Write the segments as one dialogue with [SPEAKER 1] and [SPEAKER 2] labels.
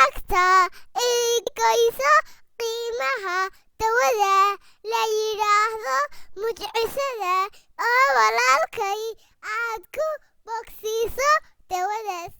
[SPEAKER 1] lacagta igayso qiimaha ducada la yiraahdo ducada oo walaalkay aad ku bogsiiso ducadaas.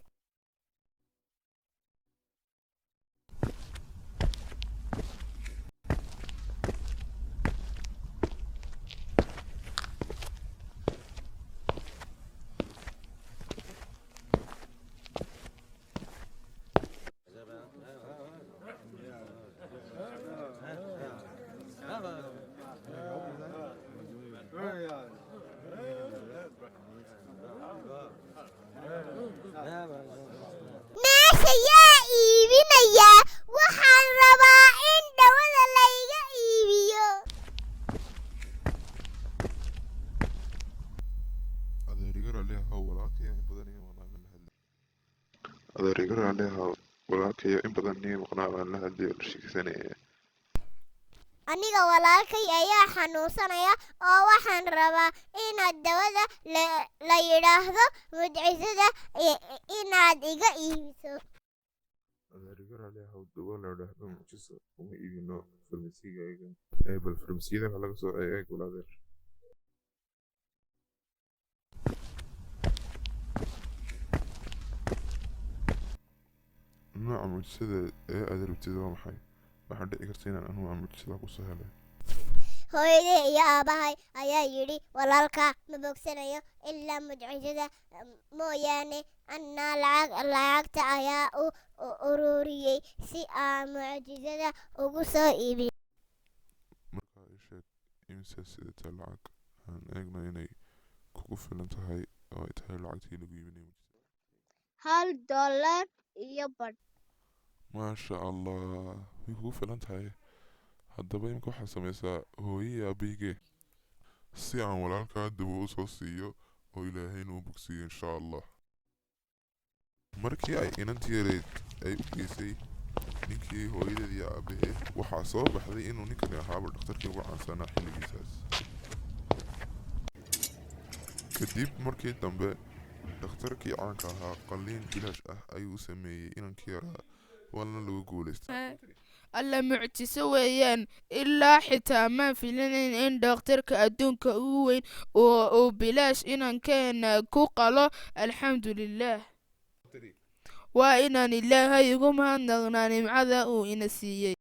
[SPEAKER 1] meesha yaa iibinaya waxaan rabaa in ducada layga iibiyo. aniga walaalkay ayaa xanuunsanaya oo waxaan rabaa inaad ducada la yiraahdo ducada inaad iga iibiso.
[SPEAKER 2] nooca mucjisada ee aad rabtid waa maxay? waxaan dhici karta inaan anugu mucjisada ku soo helay.
[SPEAKER 1] hooyaday iyo aabahay ayaa yidhi walaalka ma bogsanayo ilaa mucjisada mooyaane. annaa lacagta ayaa u ururiyey si aan mucjisada ugu soo iibiyo.
[SPEAKER 2] markaa ii sheeg imisa sidata lacag aan eegno inay kugu filan tahay oo ay tahay lacagtii lagu iibinay.
[SPEAKER 1] $1 iyo badh.
[SPEAKER 2] maasha allah way kugu filan tahay. haddaba imika waxaad samaysaa hooyadii aabbaygee si aan walaalkaa dib u soo siiyo oo ilaahayna u bogsiiyo insha allah. markii ay inantii yareed ay u geysay ninkii hooyadeed iyo aabbaheed waxaa soo baxday inuu ninkani ahaaba dhakhtarkii ugu caansanaa xilligiisaas. kadib markii dambe dhakhtarkii caanka ahaa qalliin bilaash ah ayuu u sameeyey inankii yaraa waana lagu guulaystay.
[SPEAKER 3] alla mucjiso weeyaan. ilaa xitaa maan filanayn in dhakhtarka adduunka ugu weyn uu bilaash inankeena ku qalo. alxamdulilaah. waa inaan ilaahay ugu mahadnaqnaa nimcada uu ina siiyey.